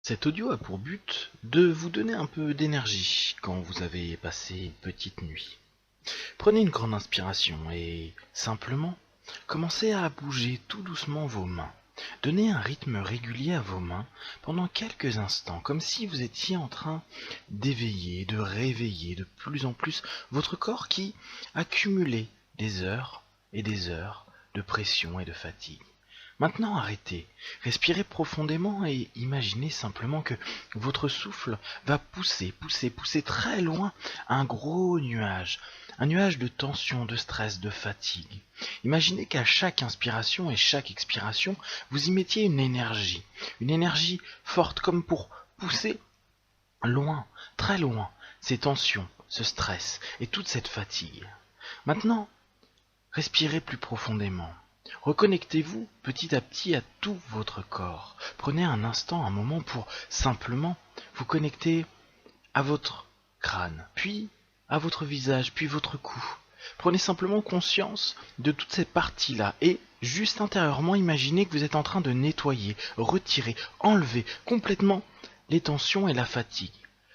Cet audio a pour but de vous donner un peu d'énergie quand vous avez passé une petite nuit. Prenez une grande inspiration et, simplement, commencez à bouger tout doucement vos mains. Donnez un rythme régulier à vos mains pendant quelques instants, comme si vous étiez en train d'éveiller, de réveiller de plus en plus votre corps qui a cumulé des heures et des heures de pression et de fatigue. Maintenant arrêtez, respirez profondément et imaginez simplement que votre souffle va pousser très loin un gros nuage, un nuage de tension, de stress, de fatigue. Imaginez qu'à chaque inspiration et chaque expiration, vous y mettiez une énergie forte comme pour pousser loin, très loin, ces tensions, ce stress et toute cette fatigue. Maintenant, respirez plus profondément. Reconnectez-vous petit à petit à tout votre corps. Prenez un instant, un moment pour simplement vous connecter à votre crâne, puis à votre visage, puis votre cou. Prenez simplement conscience de toutes ces parties-là et juste intérieurement imaginez que vous êtes en train de nettoyer, retirer, enlever complètement les tensions et la fatigue.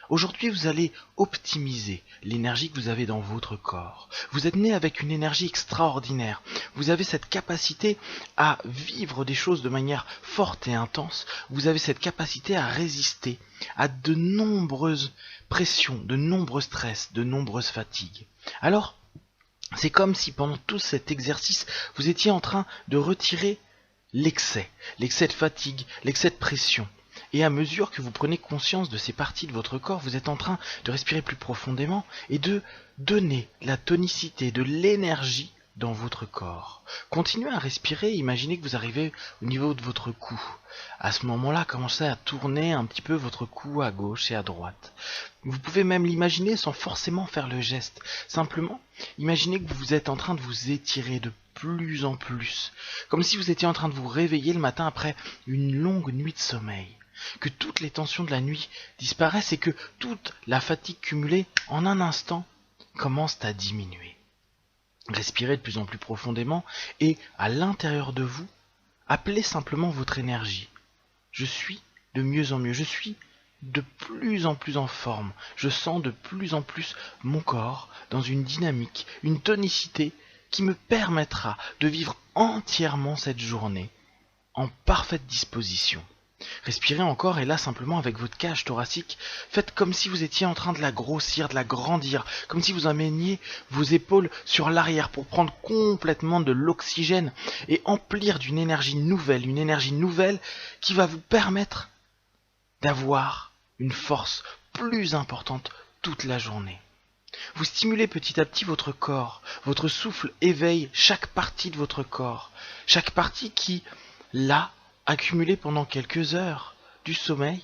Aujourd'hui, vous allez optimiser l'énergie que vous avez dans votre corps. Vous êtes né avec une énergie extraordinaire. Vous avez cette capacité à vivre des choses de manière forte et intense. Vous avez cette capacité à résister à de nombreuses pressions, de nombreux stress, de nombreuses fatigues. Alors, c'est comme si pendant tout cet exercice, vous étiez en train de retirer l'excès de fatigue, l'excès de pression. Et à mesure que vous prenez conscience de ces parties de votre corps, vous êtes en train de respirer plus profondément et de donner la tonicité, de l'énergie dans votre corps. Continuez à respirer, imaginez que vous arrivez au niveau de votre cou. À ce moment-là, commencez à tourner un petit peu votre cou à gauche et à droite. Vous pouvez même l'imaginer sans forcément faire le geste. Simplement, imaginez que vous êtes en train de vous étirer de plus en plus, comme si vous étiez en train de vous réveiller le matin après une longue nuit de sommeil. Que toutes les tensions de la nuit disparaissent et que toute la fatigue cumulée en un instant commence à diminuer. Respirez de plus en plus profondément et à l'intérieur de vous, appelez simplement votre énergie. Je suis de mieux en mieux, je suis de plus en plus en forme, je sens de plus en plus mon corps dans une dynamique, une tonicité qui me permettra de vivre entièrement cette journée en parfaite disposition. Respirez encore et là simplement avec votre cage thoracique, faites comme si vous étiez en train de la grossir, de la grandir, comme si vous ameniez vos épaules sur l'arrière pour prendre complètement de l'oxygène et emplir d'une énergie nouvelle qui va vous permettre d'avoir une force plus importante toute la journée. Vous stimulez petit à petit votre corps, votre souffle éveille chaque partie de votre corps, chaque partie qui, là, accumulés pendant quelques heures du sommeil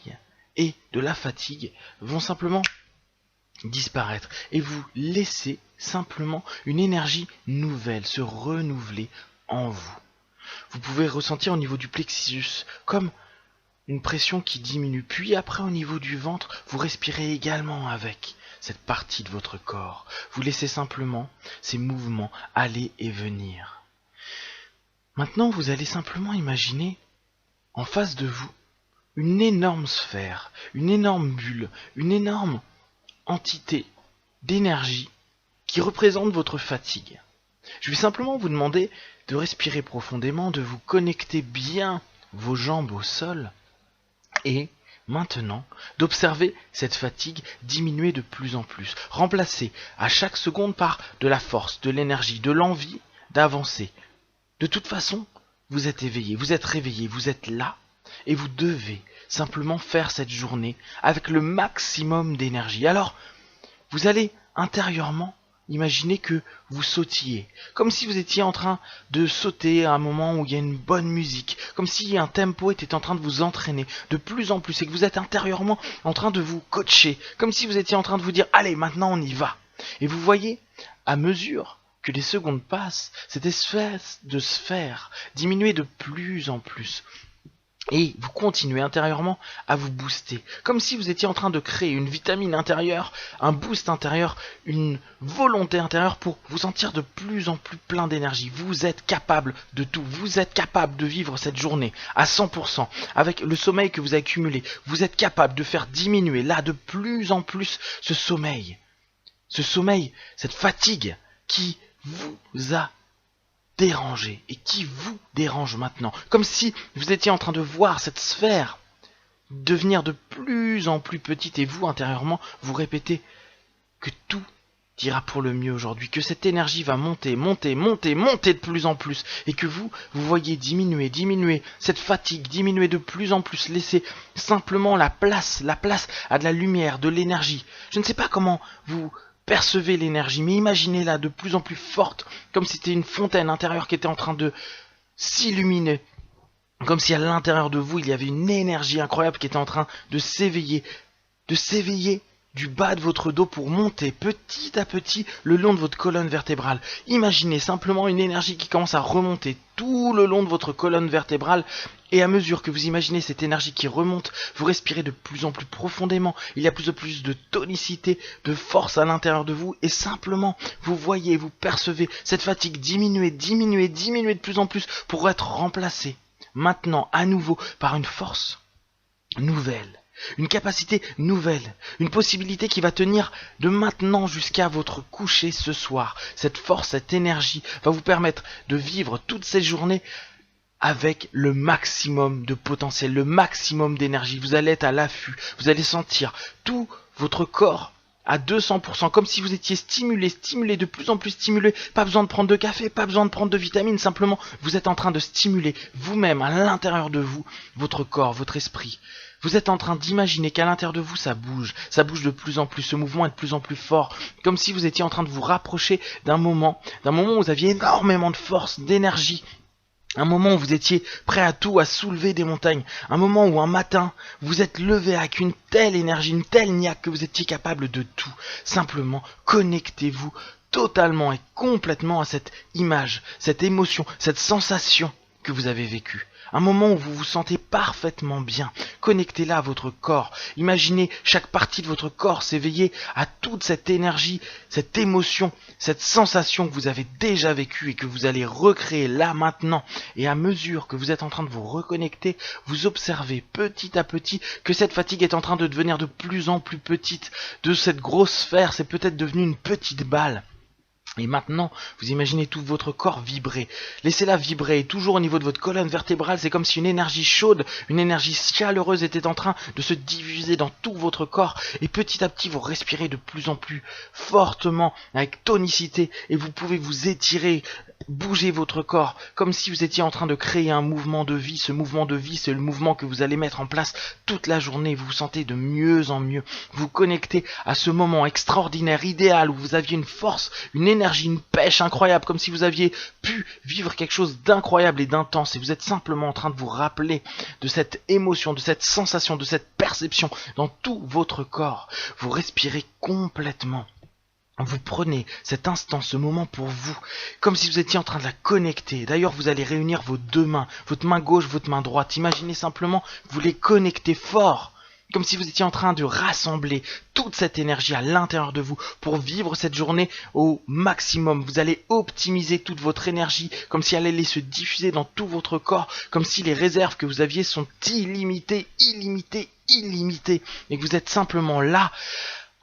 et de la fatigue vont simplement disparaître et vous laissez simplement une énergie nouvelle se renouveler en vous. Vous pouvez ressentir au niveau du plexus comme une pression qui diminue, puis après au niveau du ventre, vous respirez également avec cette partie de votre corps. Vous laissez simplement ces mouvements aller et venir. Maintenant, vous allez simplement imaginer en face de vous, une énorme sphère, une énorme bulle, une énorme entité d'énergie qui représente votre fatigue. Je vais simplement vous demander de respirer profondément, de vous connecter bien vos jambes au sol et maintenant d'observer cette fatigue diminuer de plus en plus, remplacée à chaque seconde par de la force, de l'énergie, de l'envie d'avancer. De toute façon, vous êtes éveillé, vous êtes réveillé, vous êtes là et vous devez simplement faire cette journée avec le maximum d'énergie. Alors, vous allez intérieurement imaginer que vous sautiez, comme si vous étiez en train de sauter à un moment où il y a une bonne musique, comme si un tempo était en train de vous entraîner de plus en plus et que vous êtes intérieurement en train de vous coacher, comme si vous étiez en train de vous dire « Allez, maintenant on y va !» Et vous voyez, à mesure que les secondes passent, cette espèce de sphère diminuer de plus en plus. Et vous continuez intérieurement à vous booster, comme si vous étiez en train de créer une vitamine intérieure, un boost intérieur, une volonté intérieure pour vous sentir de plus en plus plein d'énergie. Vous êtes capable de tout, vous êtes capable de vivre cette journée à 100%, avec le sommeil que vous avez accumulé. Vous êtes capable de faire diminuer là de plus en plus ce sommeil, cette fatigue qui vous a dérangé et qui vous dérange maintenant. Comme si vous étiez en train de voir cette sphère devenir de plus en plus petite et vous, intérieurement, vous répétez que tout ira pour le mieux aujourd'hui, que cette énergie va monter, monter, monter, monter de plus en plus et que vous voyez diminuer cette fatigue, diminuer de plus en plus, laisser simplement la place à de la lumière, de l'énergie. Je ne sais pas comment vous percevez l'énergie, mais imaginez-la de plus en plus forte, comme si c'était une fontaine intérieure qui était en train de s'illuminer, comme si à l'intérieur de vous, il y avait une énergie incroyable qui était en train de s'éveiller du bas de votre dos pour monter petit à petit le long de votre colonne vertébrale. Imaginez simplement une énergie qui commence à remonter tout le long de votre colonne vertébrale, et à mesure que vous imaginez cette énergie qui remonte, vous respirez de plus en plus profondément, il y a plus en plus de tonicité, de force à l'intérieur de vous, et simplement vous voyez, vous percevez cette fatigue diminuer de plus en plus pour être remplacée maintenant à nouveau par une force nouvelle. Une capacité nouvelle, une possibilité qui va tenir de maintenant jusqu'à votre coucher ce soir. Cette force, cette énergie va vous permettre de vivre toutes ces journées avec le maximum de potentiel, le maximum d'énergie. Vous allez être à l'affût, vous allez sentir tout votre corps à 200%, comme si vous étiez stimulé, de plus en plus stimulé. Pas besoin de prendre de café, pas besoin de prendre de vitamines, simplement vous êtes en train de stimuler vous-même, à l'intérieur de vous, votre corps, votre esprit. Vous êtes en train d'imaginer qu'à l'intérieur de vous, ça bouge de plus en plus, ce mouvement est de plus en plus fort, comme si vous étiez en train de vous rapprocher d'un moment où vous aviez énormément de force, d'énergie, un moment où vous étiez prêt à tout, à soulever des montagnes, un moment où un matin, vous êtes levé avec une telle énergie, une telle niaque que vous étiez capable de tout. Simplement, connectez-vous totalement et complètement à cette image, cette émotion, cette sensation que vous avez vécue. Un moment où vous vous sentez parfaitement bien. Connectez-la à votre corps. Imaginez chaque partie de votre corps s'éveiller à toute cette énergie, cette émotion, cette sensation que vous avez déjà vécue et que vous allez recréer là maintenant. Et à mesure que vous êtes en train de vous reconnecter, vous observez petit à petit que cette fatigue est en train de devenir de plus en plus petite. De cette grosse sphère, c'est peut-être devenu une petite balle. Et maintenant, vous imaginez tout votre corps vibrer. Laissez-la vibrer. Toujours au niveau de votre colonne vertébrale, c'est comme si une énergie chaude, une énergie chaleureuse était en train de se diffuser dans tout votre corps. Et petit à petit, vous respirez de plus en plus fortement, avec tonicité. Et vous pouvez vous étirer, bouger votre corps, comme si vous étiez en train de créer un mouvement de vie. Ce mouvement de vie, c'est le mouvement que vous allez mettre en place toute la journée. Vous vous sentez de mieux en mieux. Vous connectez à ce moment extraordinaire, idéal, où vous aviez une force, une énergie, une pêche incroyable, comme si vous aviez pu vivre quelque chose d'incroyable et d'intense, et vous êtes simplement en train de vous rappeler de cette émotion, de cette sensation, de cette perception dans tout votre corps. Vous respirez complètement. Vous prenez cet instant, ce moment pour vous, comme si vous étiez en train de la connecter. D'ailleurs, vous allez réunir vos deux mains, votre main gauche, votre main droite. Imaginez simplement que vous les connectez fort, comme si vous étiez en train de rassembler toute cette énergie à l'intérieur de vous pour vivre cette journée au maximum. Vous allez optimiser toute votre énergie, comme si elle allait se diffuser dans tout votre corps, comme si les réserves que vous aviez sont illimitées, et que vous êtes simplement là,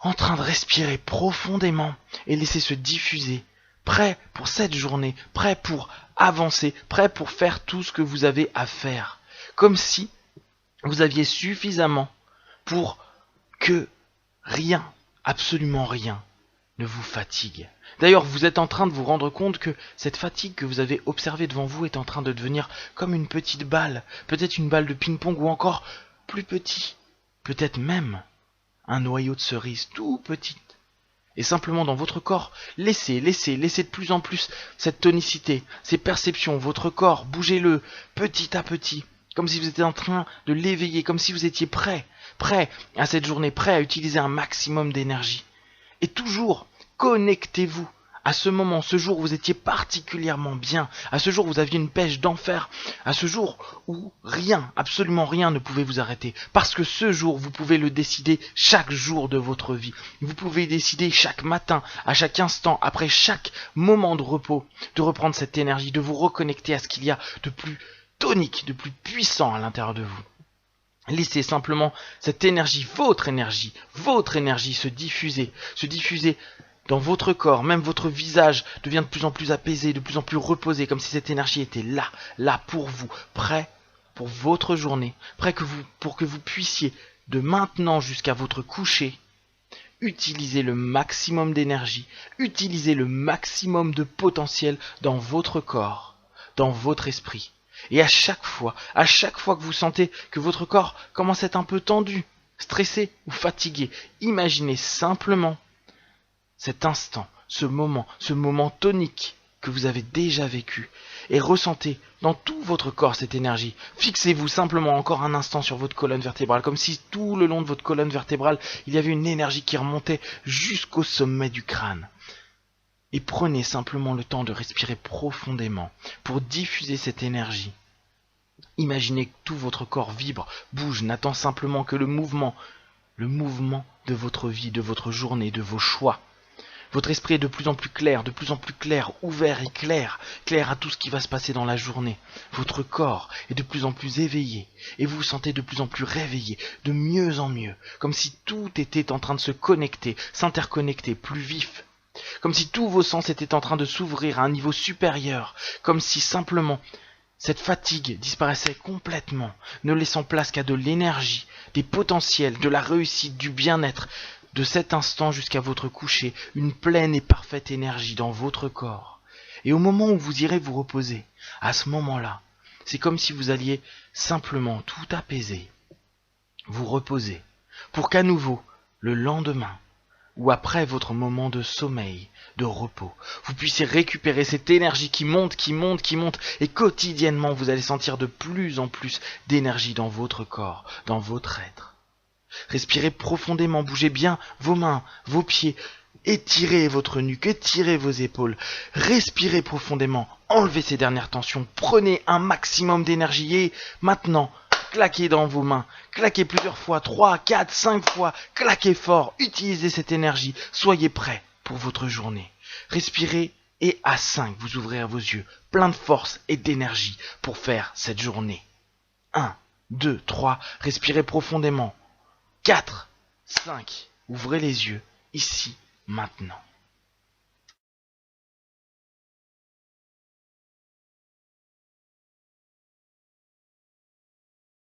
en train de respirer profondément et laisser se diffuser, prêt pour cette journée, prêt pour avancer, prêt pour faire tout ce que vous avez à faire. Comme si vous aviez suffisamment pour que rien, absolument rien, ne vous fatigue. D'ailleurs, vous êtes en train de vous rendre compte que cette fatigue que vous avez observée devant vous est en train de devenir comme une petite balle, peut-être une balle de ping-pong ou encore plus petit, peut-être même un noyau de cerise tout petit. Et simplement dans votre corps, laissez de plus en plus cette tonicité, ces perceptions, votre corps, bougez-le petit à petit, comme si vous étiez en train de l'éveiller, comme si vous étiez prêt à cette journée, prêt à utiliser un maximum d'énergie. Et toujours, connectez-vous À ce moment, ce jour où vous étiez particulièrement bien, à ce jour où vous aviez une pêche d'enfer, à ce jour où rien, absolument rien ne pouvait vous arrêter. Parce que ce jour, vous pouvez le décider chaque jour de votre vie. Vous pouvez décider chaque matin, à chaque instant, après chaque moment de repos, de reprendre cette énergie, de vous reconnecter à ce qu'il y a de plus tonique, de plus puissant à l'intérieur de vous. Laissez simplement cette énergie se diffuser dans votre corps, même votre visage devient de plus en plus apaisé, de plus en plus reposé, comme si cette énergie était là pour vous, prêt pour votre journée, pour que vous puissiez, de maintenant jusqu'à votre coucher, utiliser le maximum d'énergie, utiliser le maximum de potentiel dans votre corps, dans votre esprit. Et à chaque fois que vous sentez que votre corps commence à être un peu tendu, stressé ou fatigué, imaginez simplement cet instant, ce moment tonique que vous avez déjà vécu, et ressentez dans tout votre corps cette énergie. Fixez-vous simplement encore un instant sur votre colonne vertébrale, comme si tout le long de votre colonne vertébrale, il y avait une énergie qui remontait jusqu'au sommet du crâne. Et prenez simplement le temps de respirer profondément pour diffuser cette énergie. Imaginez que tout votre corps vibre, bouge, n'attend simplement que le mouvement de votre vie, de votre journée, de vos choix. Votre esprit est de plus en plus clair, ouvert et clair à tout ce qui va se passer dans la journée. Votre corps est de plus en plus éveillé, et vous vous sentez de plus en plus réveillé, de mieux en mieux, comme si tout était en train de se connecter, s'interconnecter, plus vif. Comme si tous vos sens étaient en train de s'ouvrir à un niveau supérieur, comme si simplement cette fatigue disparaissait complètement, ne laissant place qu'à de l'énergie, des potentiels, de la réussite, du bien-être, de cet instant jusqu'à votre coucher, une pleine et parfaite énergie dans votre corps. Et au moment où vous irez vous reposer, à ce moment-là, c'est comme si vous alliez simplement tout apaiser, vous reposer, pour qu'à nouveau, le lendemain, ou après votre moment de sommeil, de repos, vous puissiez récupérer cette énergie qui monte, et quotidiennement vous allez sentir de plus en plus d'énergie dans votre corps, dans votre être. Respirez profondément, bougez bien vos mains, vos pieds, étirez votre nuque, étirez vos épaules, respirez profondément, enlevez ces dernières tensions, prenez un maximum d'énergie et maintenant, claquez dans vos mains, claquez plusieurs fois, 3, 4, 5 fois, claquez fort, utilisez cette énergie, soyez prêts pour votre journée. Respirez et à 5, vous ouvrez vos yeux, plein de force et d'énergie pour faire cette journée. 1, 2, 3, respirez profondément. 4, 5, ouvrez les yeux, ici, maintenant.